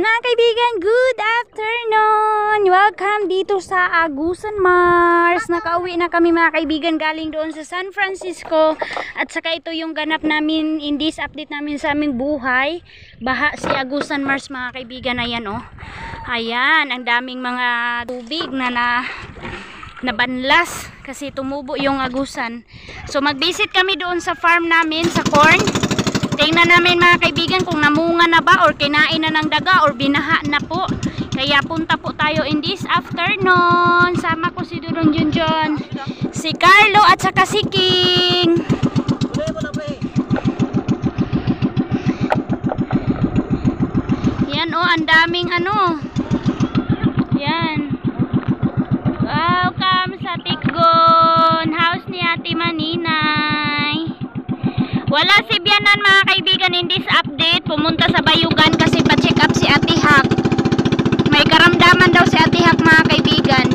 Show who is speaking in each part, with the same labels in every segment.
Speaker 1: Ayan mga kaibigan, good afternoon! Welcome dito sa Agusan Mars. Nakauwi na kami mga kaibigan galing doon sa San Francisco. At saka ito yung ganap namin in this update namin sa aming buhay. Baha si Agusan Mars mga kaibigan. Ayan oh. Ayan, ang daming mga tubig na nabanlas kasi tumubo yung Agusan. So mag-visit kami doon sa farm namin sa corn. Tingnan namin mga kaibigan kung namunga na ba or kinain na ng daga or binaha na po. Kaya punta po tayo in this afternoon. Sama ko si Dudong Junjun, si Carlo at saka si King. Yan oh, ang daming ano. Yan. Welcome sa Tikgon. House ni Ate Maninay. Wala si Bianan mga kaibigan in this update. Pumunta sa Bayugan kasi pa-check up si Ate Hak. May karamdaman daw si Ate Hak mga kaibigan.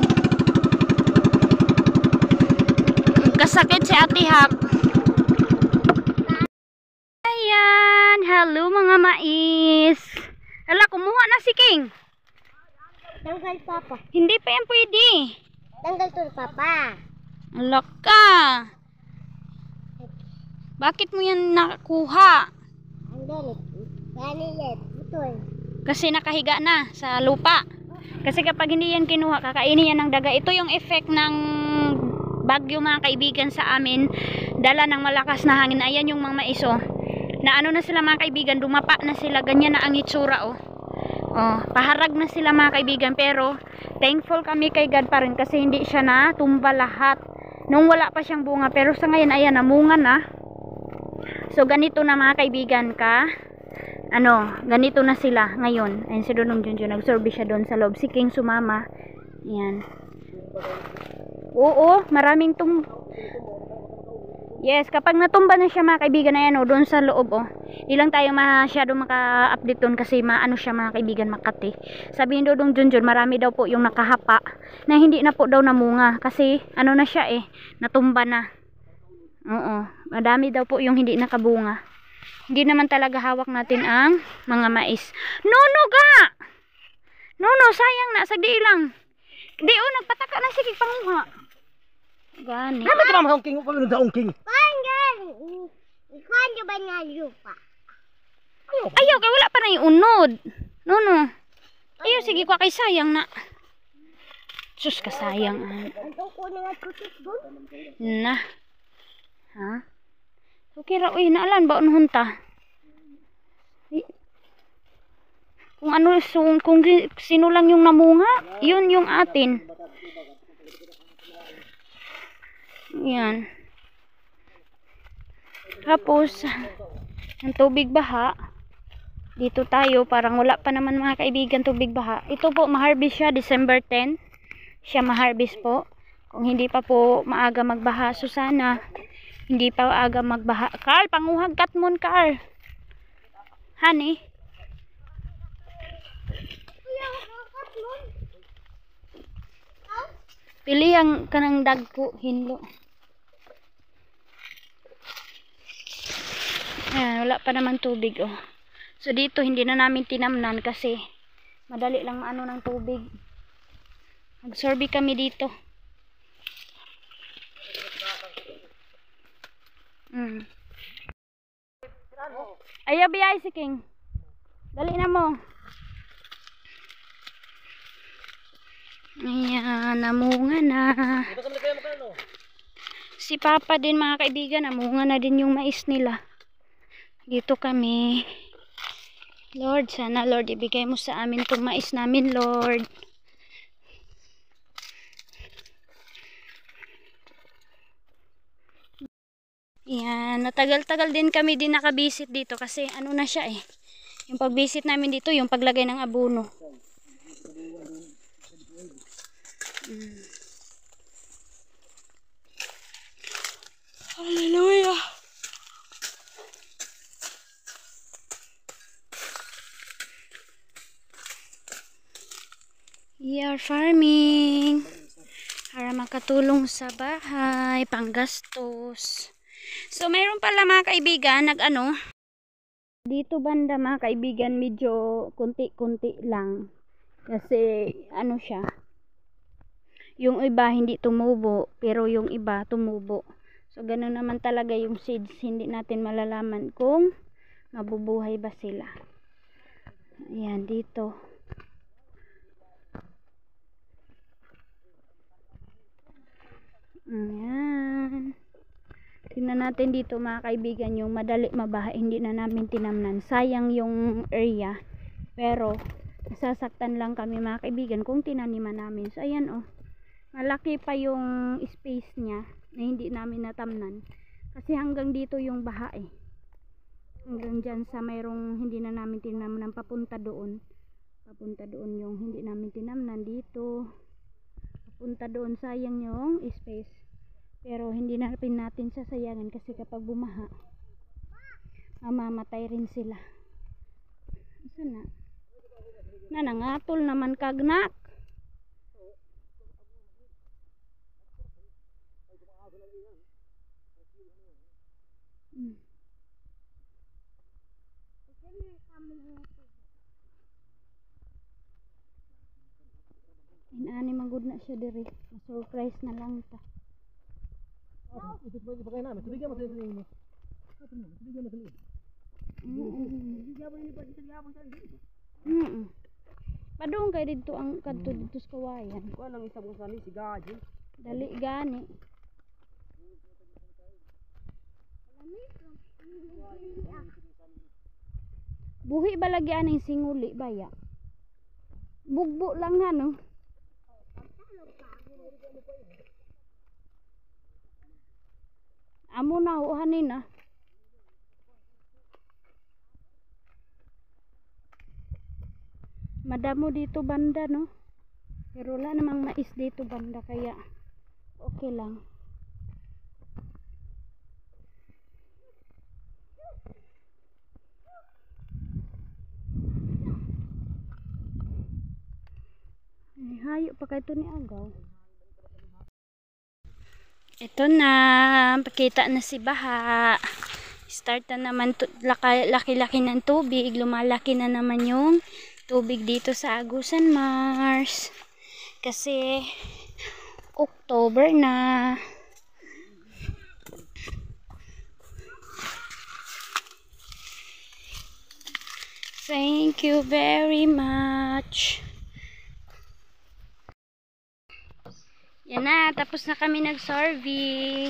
Speaker 1: Kasakit si Ate Hak. Ayan. Hello mga mais. Hala, kumuha na si King.
Speaker 2: Tanggal papa.
Speaker 1: Hindi pa yan pwede.
Speaker 2: Tanggal to papa.
Speaker 1: Hala ka. Bakit mo yan nakuha?
Speaker 2: Ang galit. Galit. Betul.
Speaker 1: Kasi nakahiga na sa lupa. Kasi kapag hindi yan kinuha, kakainin yan ng daga. Ito yung effect ng bagyo mga kaibigan sa amin. Dala ng malakas na hangin. Ayan yung mga maiso. Na ano na sila mga kaibigan, dumapa na sila. Ganyan na ang itsura oh. Oh, paharag na sila mga kaibigan. Pero thankful kami kay God pa rin kasi hindi siya na tumba lahat. Nung wala pa siyang bunga. Pero sa ngayon, ayan, namunga na. So ganito na mga kaibigan ganito na sila ngayon. Ayun si Dudong Junjun, nagsorbe siya doon sa loob. Si King sumama. Ayan. Oo, maraming Yes, kapag natumba na siya mga kaibigan, ayan doon sa loob oh. Ilang tayo masyado maka-update doon kasi maano siya mga kaibigan, makati. Sabi ni Dudong Junjun, marami daw po yung nakahapa na hindi na po daw namunga kasi ano na siya natumba na. Oo, madami daw po yung hindi nakabunga. Hindi naman talaga hawak natin ang mga mais. Nono ga! Nono, sayang na, sagdi lang. Di nagpataka na, sige, panguha. Gani.
Speaker 3: Ano ka mga ongking? Paano na ongking?
Speaker 2: Panggal. Ikuan nyo ba nga lupa?
Speaker 1: Ayaw, kaya wala pa na yung unod. Nono. Ayaw, sige, kwa kay sayang na. Sus, kasayang.
Speaker 2: Ang kunin nga kusit doon.
Speaker 1: Na. Ha? Okay ra, uy, naalan ba unhunta? Kung ano, kung sino lang yung namunga, yun yung atin. Yan. Tapos, ang tubig baha, dito tayo, parang wala pa naman mga kaibigan tubig baha. Ito po, ma-harvest siya, December 10. Siya ma-harvest po. Kung hindi pa po maaga magbaha, so sana hindi pa aga magbaha. Carl, panguhag katmon, Carl. Honey. Pili ang kanang dagko, hinlo. Ayan, wala pa naman tubig, oh. So, dito, hindi na namin tinamnan kasi madali lang maano ng tubig. Magsorbe kami dito. Ayaw biyay si King. Dali na mo. Ayan, namunga na. Si Papa din mga kaibigan, namunga na din yung mais nila. Dito kami. Lord, sana Lord, ibigay mo sa amin itong mais namin, Lord. Yan, natagal-tagal din kami din nakabisit dito kasi ano na siya yung pagbisit namin dito, yung paglagay ng abono. Hallelujah! We are farming para makatulong sa bahay, panggastos. So mayroon pala mga kaibigan Dito banda mga kaibigan, medyo kunti-kunti lang. Kasi ano siya, yung iba hindi tumubo, pero yung iba tumubo. So ganun naman talaga yung seeds, hindi natin malalaman kung mabubuhay ba sila. Ayan, dito. Ayan. Tingnan natin dito mga kaibigan, yung madali mabaha, hindi na namin tinamnan. Sayang yung area. Pero, nasasaktan lang kami mga kaibigan kung tinaniman namin. So, ayan oh. Malaki pa yung space niya na hindi namin natamnan. Kasi hanggang dito yung baha eh. Hanggang dyan sa mayroong hindi na namin tinamnan papunta doon. Papunta doon yung hindi namin tinamnan dito. Papunta doon, sayang yung space. Pero hindi na natin sasayangan kasi kapag bumaha, mamamatay rin sila. Sana na nangatol naman kagnak. Inani magud na siya diri. Surprise na lang ta.
Speaker 3: Ito pa kayo namin. Tubigyan mo sa inyo. Tubigyan mo sa inyo.
Speaker 1: Padung kay dito ang kadto dito sa kawayan.
Speaker 3: Kuha lang isang kusani si Gaji.
Speaker 1: Dali gani. Buhi ba lagi aning singuli baya? Bugbo lang ha no. Amo na uhanin na. Madamo dito banda no. Pero wala namang mais dito banda kaya okay lang. Ay, hayo pa kay ni agaw. Ito na, pakita na si baha. Start na naman laki-laki ng tubig. Lumalaki na naman yung tubig dito sa Agusan Mars. Kasi October na. Thank you very much. Yan na, tapos na kami nag-survey.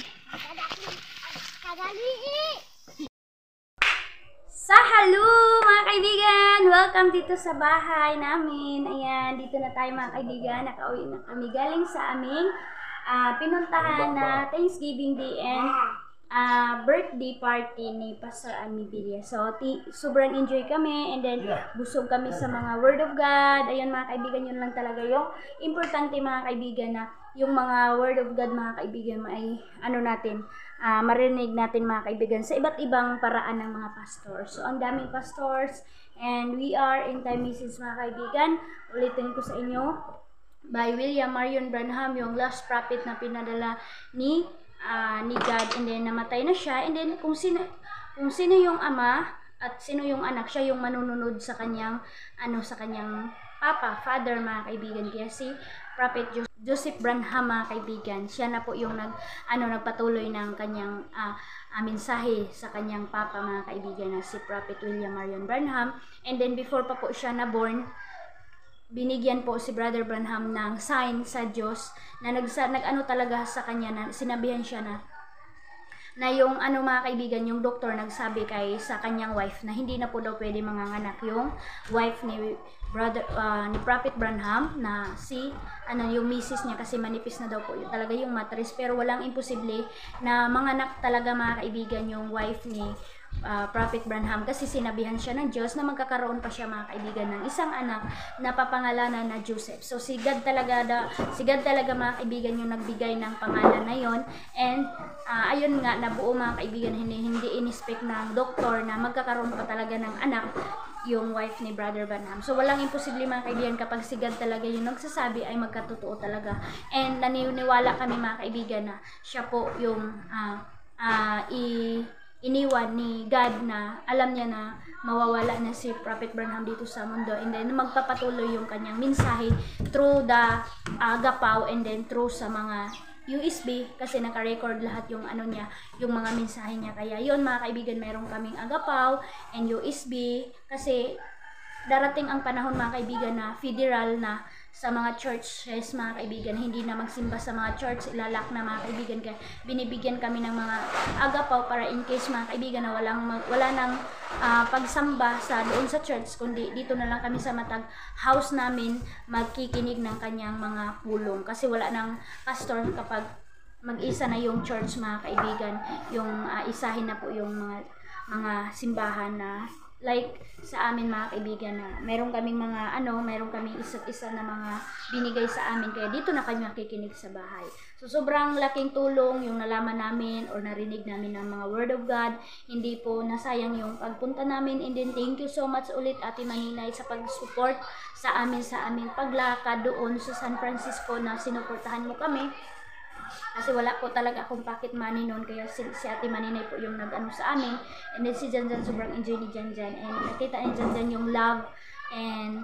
Speaker 1: Sa hello mga kaibigan! Welcome dito sa bahay namin. Ayan, dito na tayo mga kaibigan. Nakauwi na kami galing sa aming pinuntahan na Thanksgiving Day and birthday party ni Pastor Ami Villa. So, sobrang enjoy kami and then busog kami sa mga Word of God. Ayun mga kaibigan, yun lang talaga yung importante mga kaibigan na yung mga Word of God mga kaibigan ay ano natin, marinig natin mga kaibigan sa iba't ibang paraan ng mga pastors. So, ang daming pastors and we are in time message mga kaibigan. Ulitin ko sa inyo by William Marion Branham, yung last prophet na pinadala ni God, and then namatay na siya, and then kung sino yung ama at sino yung anak, siya yung manununod sa kanyang sa kanyang father mga kaibigan. Kaya si Prophet Joseph Branham mga kaibigan, siya na po yung nagpatuloy ng kanyang mensahe sa kanyang papa mga kaibigan na si Prophet William Marion Branham. And then before pa po siya na born, binigyan po si Brother Branham ng sign sa Diyos na nag-ano talaga sa kanya, na sinabihan siya na yung mga kaibigan, yung doktor nagsabi sa kanyang wife na hindi na po daw pwede manganganak yung wife ni Prophet Branham, na yung misis niya, kasi manipis na daw po yun talaga yung mattress. Pero walang imposible na manganak talaga mga kaibigan yung wife ni Prophet Branham, kasi sinabihan siya ng Diyos na magkakaroon pa siya mga kaibigan ng isang anak na papangalanan na Joseph. So si God talaga mga kaibigan yung nagbigay ng pangalan na yon. And ayun nga, nabuo mga kaibigan, hindi in-expect ng doktor na magkakaroon pa talaga ng anak yung wife ni Brother Branham. So walang imposible mga kaibigan, kapag si God talaga yung nagsasabi ay magkatotoo talaga. And naniniwala kami mga kaibigan na siya po yung iniwan ni God, na alam niya na mawawala na si Prophet Branham dito sa mundo, and then magpapatuloy yung kanyang mensahe through the agapaw, and then through sa mga USB, kasi naka-record lahat yung ano niya, yung mga mensahe niya. Kaya yun mga kaibigan, meron kaming agapaw and USB, kasi darating ang panahon mga kaibigan na federal na sa mga churches mga kaibigan, hindi na magsimba sa mga church, ilalak na mga kaibigan. Kaya binibigyan kami ng mga agapaw para in case mga kaibigan na wala nang pagsamba sa doon sa church, kundi dito na lang kami sa matag house namin magkikinig ng kanyang mga pulong, kasi wala nang pastor kapag mag-isa na yung church mga kaibigan, yung isahin na po yung mga simbahan na like sa amin mga kaibigan, na meron kaming isa't isa na mga binigay sa amin, kaya dito na kami makikinig sa bahay. So sobrang laking tulong yung nalaman namin or narinig namin ng mga Word of God, hindi po nasayang yung pagpunta namin. And then thank you so much ulit Ate Maninay sa pag-support sa aming paglakad doon sa San Francisco, na sinuportahan mo kami. Kasi wala po talaga akong pocket money noon, kaya si Ate Maninay po yung nag-ano sa amin. And then si Janjan, sobrang enjoy ni Janjan, and nakita ni Janjan yung love and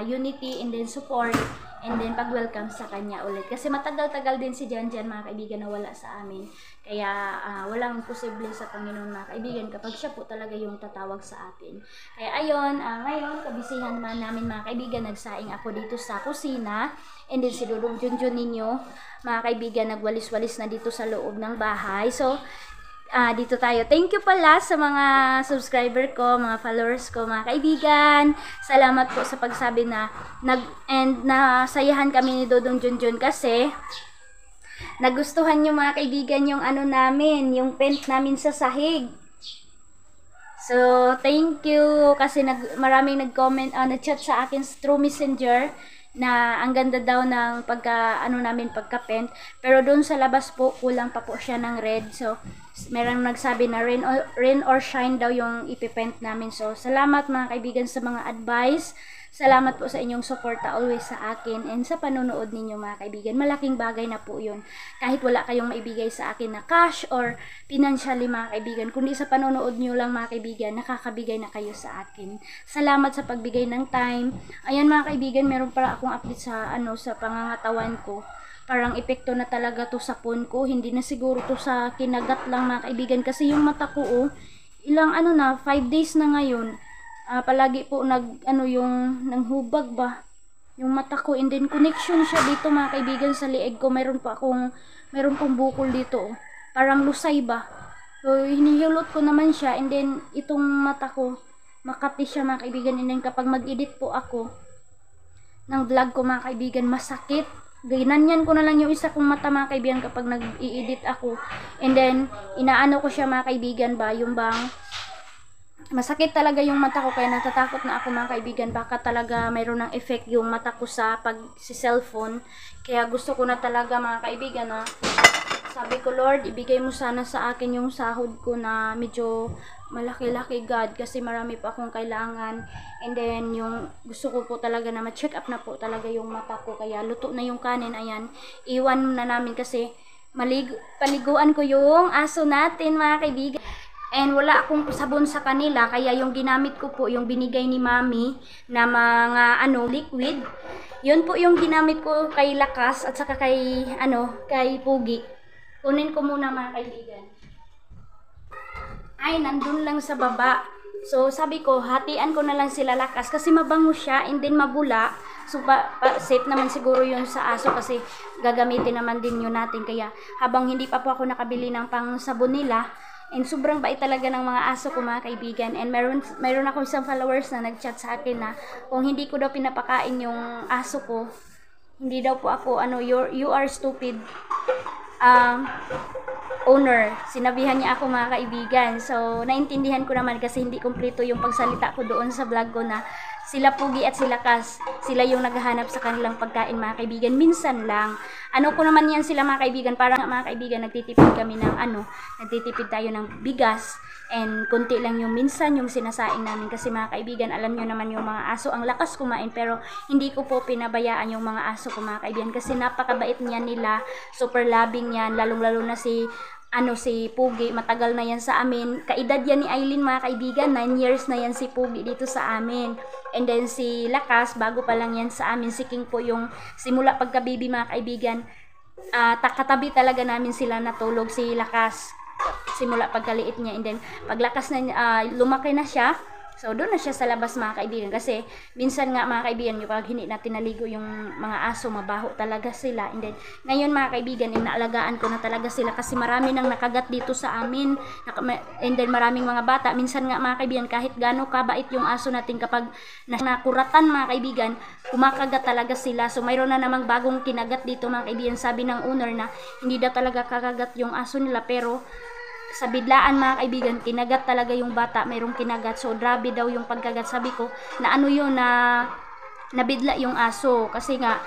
Speaker 1: unity, and then support, and then pag-welcome sa kanya ulit. Kasi matagal-tagal din si Janjan mga kaibigan na wala sa amin. Kaya walang posible sa Panginoon mga kaibigan kapag siya po talaga yung tatawag sa atin. Kaya ayun, ngayon kabisihan naman namin mga kaibigan, nagsaing ako dito sa kusina, and then si Dudong Junjun ninyo mga kaibigan nagwalis-walis na dito sa loob ng bahay. So dito tayo. Thank you pala sa mga subscriber ko, mga followers ko, mga kaibigan. Salamat po sa pagsabi na nasayahan kami ni Dodong Junjun, kasi nagustuhan nyo mga kaibigan yung ano namin, yung paint namin sa sahig. So thank you, kasi maraming nag-comment, nag-chat sa akin through Messenger na ang ganda daw ng pagka-paint, pero doon sa labas po kulang pa po siya ng red. So merong nagsabi na rain or shine daw yung ipipaint namin. So salamat mga kaibigan sa mga advice. Salamat po sa inyong suporta always sa akin and sa panonood ninyo mga kaibigan. Malaking bagay na po yun. Kahit wala kayong maibigay sa akin na cash or financially mga kaibigan, kundi sa panonood nyo lang mga kaibigan, nakakabigay na kayo sa akin. Salamat sa pagbigay ng time. Ayan mga kaibigan, meron para akong update sa sa pangangatawan ko. Parang epekto na talaga to sa phone ko. Hindi na siguro to sa kinagat lang mga kaibigan, kasi yung mata ko ilang 5 days na ngayon. Palagi po yung nanghubag ba yung mata ko, and then connection siya dito mga kaibigan sa lieg ko. Meron pong bukol dito, parang lusay ba. So hinihilot ko naman siya, and then itong mata ko makati siya mga kaibigan, and then kapag mag-edit po ako ng vlog ko mga kaibigan, masakit. Ginanyan ko na lang yung isa kong mata mga kaibigan kapag nag-i-edit ako, and then inaano ko siya mga kaibigan ba, yung bang masakit talaga yung mata ko, kaya natatakot na ako mga kaibigan, baka talaga mayroon ng effect yung mata ko sa cellphone. Kaya gusto ko na talaga mga kaibigan na sabi ko, Lord, ibigay mo sana sa akin yung sahod ko na medyo malaki-laki God, kasi marami pa akong kailangan. And then yung gusto ko po talaga na ma-check up na po talaga yung mata ko, kaya luto na yung kanin. Ayan, iwan na namin kasi paliguan ko yung aso natin mga kaibigan. And wala akong sabon sa kanila, kaya yung ginamit ko po yung binigay ni Mami na mga liquid. Yun po yung ginamit ko kay Lakas at saka kay Pugi. Kunin ko muna mga kaibigan. Ay, nandun lang sa baba. So sabi ko, hatian ko na lang sila Lakas kasi mabango siya and then mabula. So safe naman siguro yun sa aso kasi gagamitin naman din yun natin. Kaya habang hindi pa po ako nakabili ng pang sabon nila, and sobrang bait talaga ng mga aso ko mga kaibigan. And meron ako isang followers na nag-chat sa akin na kung hindi ko daw pinapakain yung aso ko, hindi daw po ako you are stupid owner. Sinabihan niya ako mga kaibigan. So naintindihan ko naman kasi hindi kumpleto yung pagsalita ko doon sa vlog ko na sila Pugi at sila Kas, sila yung naghahanap sa kanilang pagkain mga kaibigan. Minsan lang. Ano ko naman yan sila mga kaibigan, parang mga kaibigan nagtitipid kami ng nagtitipid tayo ng bigas, and konti lang yung minsan yung sinasaing namin kasi mga kaibigan, alam nyo naman yung mga aso ang lakas kumain, pero hindi ko po pinabayaan yung mga aso ko mga kaibigan kasi napakabait niyan nila, super loving yan, lalong lalo na si si Pugi, matagal na yan sa amin. Kaedad yan ni Aileen mga kaibigan, 9 years na yan si Pugi dito sa amin. And then si Lakas, bago pa lang yan sa amin. Si King po yung simula pagka-baby mga kaibigan. Katabi talaga namin sila natulog, si Lakas. Simula pagkaliit niya. And then paglakas na lumaki na siya. So, doon na siya sa labas mga kaibigan. Kasi, minsan nga mga kaibigan, yung pag hindi natin naligo yung mga aso, mabaho talaga sila. And then, ngayon mga kaibigan, inaalagaan ko na talaga sila kasi marami nang nakagat dito sa amin. And then, maraming mga bata. Minsan nga mga kaibigan, kahit gaano kabait yung aso natin kapag nakuratan mga kaibigan, kumakagat talaga sila. So, mayroon na namang bagong kinagat dito mga kaibigan. Sabi ng owner na, hindi daw talaga kakagat yung aso nila. Pero, sa bidlaan mga kaibigan, kinagat talaga yung bata, mayroong kinagat. So grabe daw yung pagkagat. Sabi ko, na ano yun, na nabidla yung aso. Kasi nga,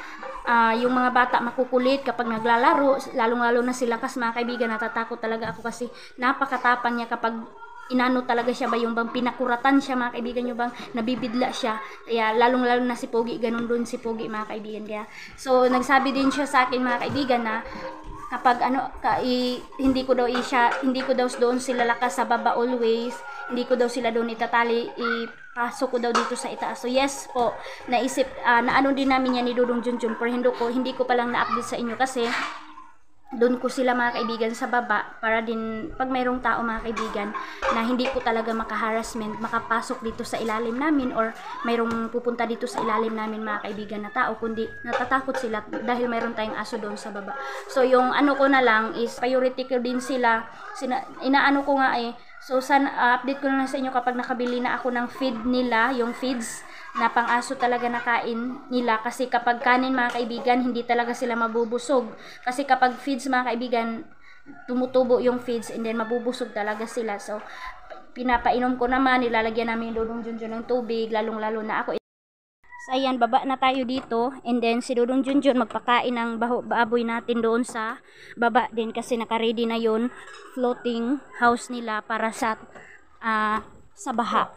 Speaker 1: yung mga bata makukulit kapag naglalaro, lalong-lalo na sila kasi mga kaibigan, natatakot talaga ako kasi napakatapang niya kapag inano talaga siya ba yung bang pinakuratan siya mga kaibigan, yung bang nabibidla siya. Kaya lalong-lalo na si Pogi, ganun doon si Pogi mga kaibigan. Kaya, so nagsabi din siya sa akin mga kaibigan na kapag hindi ko daw doon sila lakas sa baba always, hindi ko daw sila doon itatali, ipasok ko daw dito sa itaas. So yes po, naisip na ano din namin yan ni Dudong Junjun, pero hindi ko pa lang na-update sa inyo kasi doon ko sila mga kaibigan sa baba para din pag mayroong tao mga kaibigan na hindi po talaga maka-harassment, makapasok dito sa ilalim namin or mayroong pupunta dito sa ilalim namin mga kaibigan na tao, kundi natatakot sila dahil mayroon tayong aso doon sa baba. So yung ano ko na lang is priority ko din sila, inaano ko nga so update ko na lang sa inyo kapag nakabili na ako ng feed nila, yung feeds na pang-aso talaga na kain nila kasi kapag kanin mga kaibigan hindi talaga sila mabubusog kasi kapag feeds mga kaibigan tumutubo yung feeds and then mabubusog talaga sila. So pinapainom ko naman, nilalagyan namin Dudong Junjun ng tubig, lalong-lalo na ako. So ayan, baba na tayo dito and then si Dudong Junjun magpakain ng baboy natin doon sa baba din kasi naka-ready na yun, floating house nila para sa baha.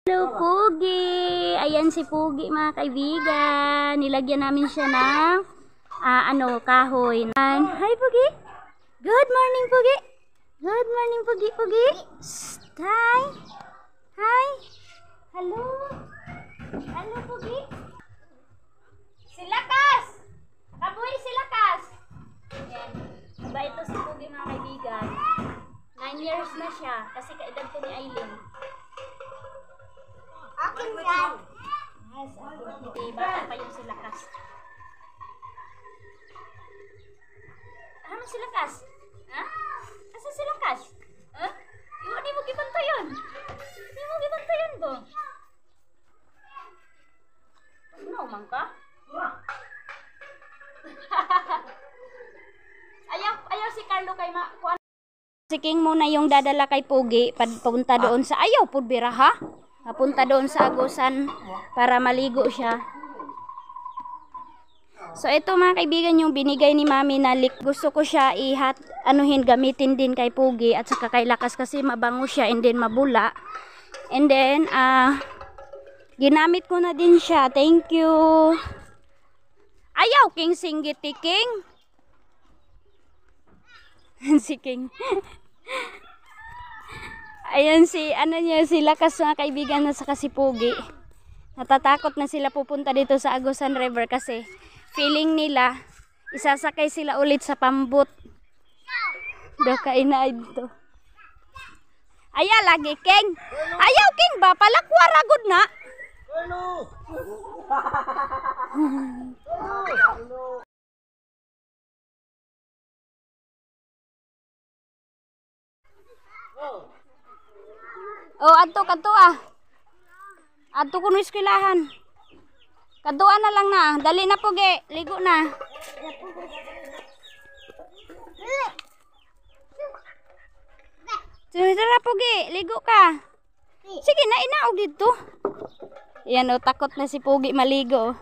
Speaker 1: Hello, Pugi! Ayan si Pugi mga kaibigan. Nilagyan namin siya ng kahoy. Hi, Pugi! Good morning, Pugi! Good morning, Pugi! Pugi! Hi! Hi! Hello! Hello, Pugi! Si Lakas! Kabuhi si Lakas! Ayan. Diba ito si Pugi mga kaibigan? 9 years na siya kasi kaedad ko ni Aileen.
Speaker 2: Akin yan.
Speaker 1: Yes, hindi bata pa yung si Lakas. Ano si Lakas? Ha? Asa si Lakas? Ha? Di mo gibanta yun. Di mo gibanta yun bo. Ano man ka? ayaw si Carlo kay si King muna yung dadala kay Pugi papunta doon sa ayaw pudbira ha? Papunta doon sa Agusan para maligo siya. So ito mga kaibigan yung binigay ni Mami na gusto ko siya gamitin din kay Pugi at saka kay Lakas kasi mabango siya and then mabula. And then ginamit ko na din siya. Thank you. Ayaw King singgiti King. Si King. Ayan si Lakas mga kaibigan na saka si Pugi. Natatakot na sila pupunta dito sa Agusan River kasi feeling nila isasakay sila ulit sa pambut. Kainay dito. Aya lagi King. Ayaw King ba palakwar agud na. Oh, adto kuno eskwelahan. Kadtuan na lang na. Dali na Pugi, ligo na. Tara Pugi, ligo ka. Sige na inaog dito. Yan takot na si Pugi maligo.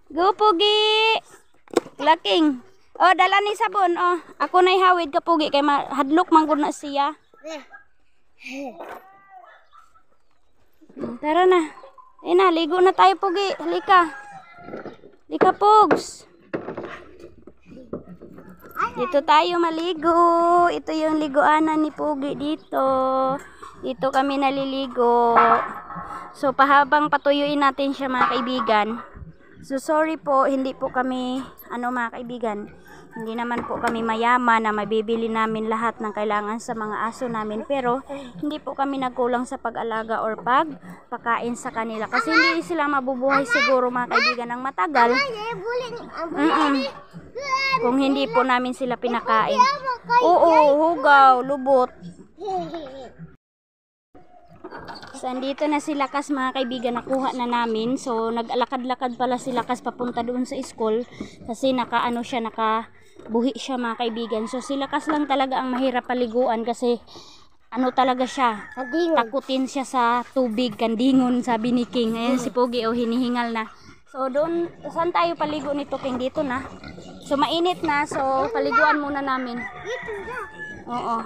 Speaker 1: Go Pugi. Laking. Oh, dala ni sabon. Oh, ako na ihawid ka Pugi kay hadlok man gud na siya. Tara na. Ligo na tayo Pugi. Halika. Halika Pugs. Dito tayo maligo. Ito yung liguanan ni Pugi dito. Dito kami naliligo. So pahabang patuyuin natin siya mga kaibigan. So sorry po, hindi po kami mga kaibigan. Hindi naman po kami mayaman na mabibili namin lahat ng kailangan sa mga aso namin. Pero hindi po kami nagkulang sa pag-alaga or pagpakain sa kanila. Kasi hindi sila mabubuhay siguro mga kaibigan ng matagal. Kung hindi po namin sila pinakain. Oo, hugaw, lubot. So, andito na si Lakas mga kaibigan, nakuha na namin. So, nag-alakad-lakad pala si Lakas papunta doon sa school. Kasi nakabuhi siya mga kaibigan. So, si Lakas lang talaga ang mahirap paliguan kasi talaga siya. Takutin siya sa tubig, kandingon, sabi ni King. Ayan si Pogi, hinihingal na. So, doon, saan tayo paligo nito, King? Dito na. So, mainit na. So, paliguan muna namin. Oo.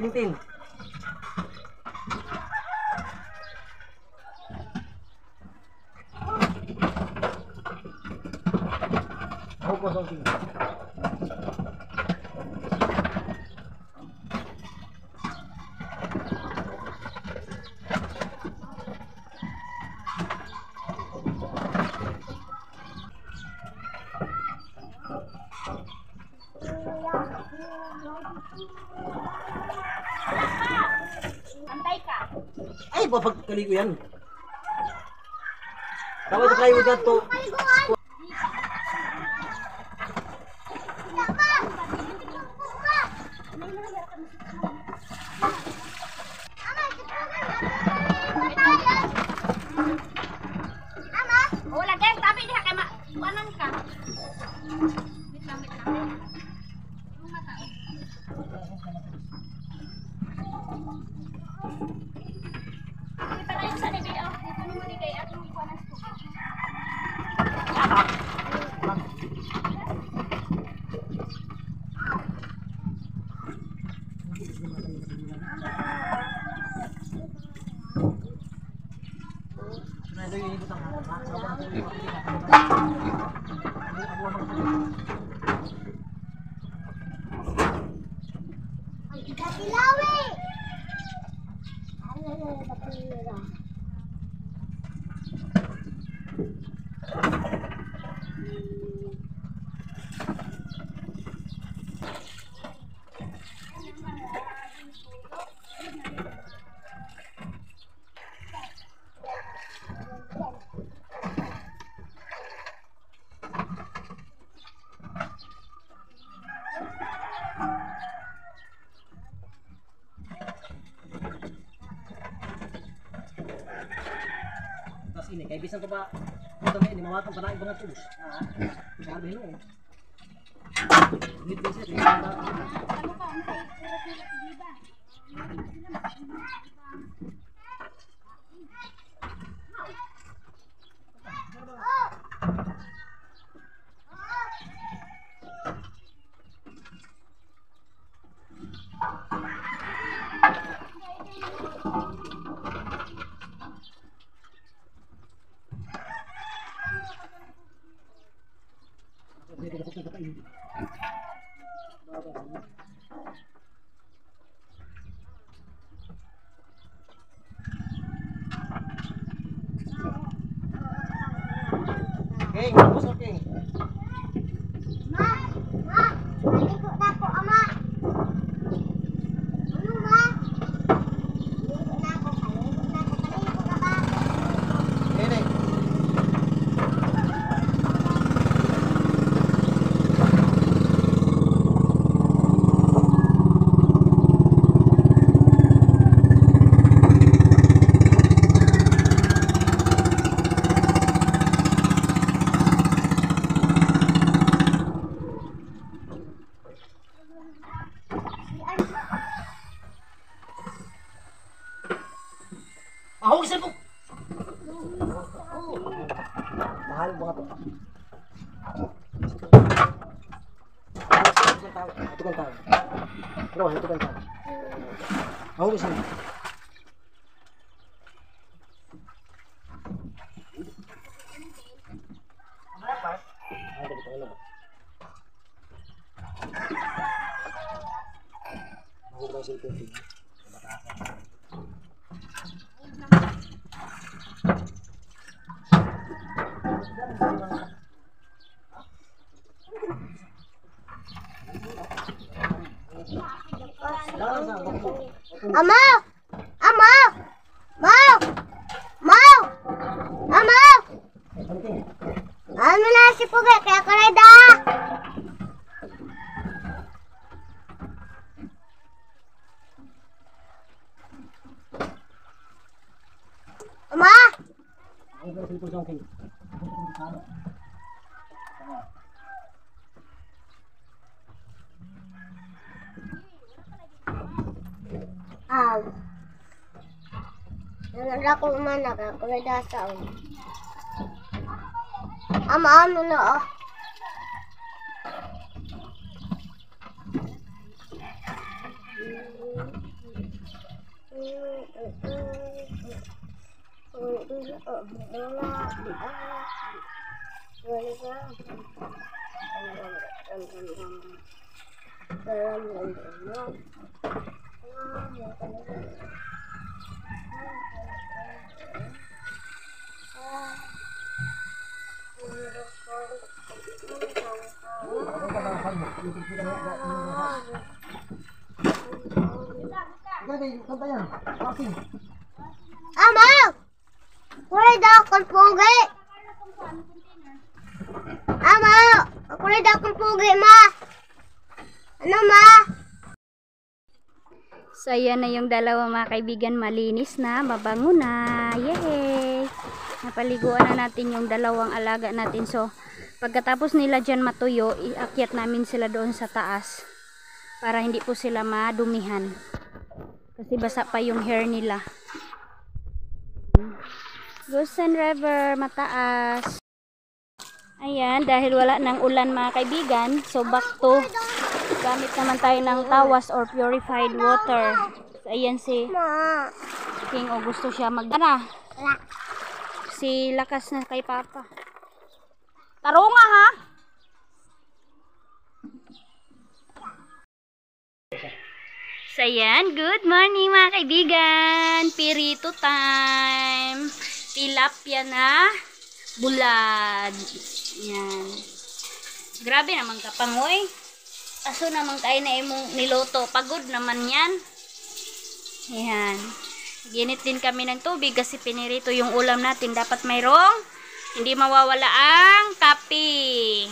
Speaker 3: Tintin. Ako po sa tintin.
Speaker 1: Antay ka.
Speaker 3: Ay, papagkaligo yan. Tawag na kayo dyan to.
Speaker 1: Oh, lagay, tabi.
Speaker 2: Katilawi! Ano na nakatira?
Speaker 3: Tas ini kay bisan ko ba ito may ni mawatang panaig bangat tubos. Sabi no. Dito kasi King, tapos na King.
Speaker 2: Ma! Ma! Naligo na ako, ama! Ano, ma? Naligo na ako, naligo na ako, naligo ka ba?
Speaker 3: Nene. Ahog sa mo. Mahal mga to. Ito kan tayo. Bro, ito kan tayo. Ahog sa mo.
Speaker 2: Ama! Ama! Ma! Ma! Ama! Ano na si Pugay? Kaya kareda! Ama! Aw. Nanala ko mana ka kareda sa Ama, ano na ah? Ama! Kulay daw akong pugi! Ama! Kulay daw akong pugi, ma! Ano, ma?
Speaker 1: So, ayan na yung dalawa mga kaibigan. Malinis na, mabango na. Yay! Napaliguan na natin yung dalawang alaga natin. So, pagkatapos nila dyan matuyo, iakyat namin sila doon sa taas para hindi po sila madumihan. Kasi basa pa yung hair nila. Gusen River, mataas. Ayan, dahil wala nang ulan mga kaibigan, so back to gamit naman tayo ng tawas or purified water. So, ayan si
Speaker 2: Ma.
Speaker 1: King, o gusto siya magdana.
Speaker 2: Wala.
Speaker 1: Si lakas na kay Papa. Taro nga ha! So ayan, good morning mga kaibigan. Pirito time. Tilapia na bulad. Yan. Grabe naman kapangoy. Aso naman kayo na imong niloto. Pagod naman yan. Ayan. Ginit din kami ng tubig kasi pinirito yung ulam natin. Dapat mayroong hindi mawawala ang kape.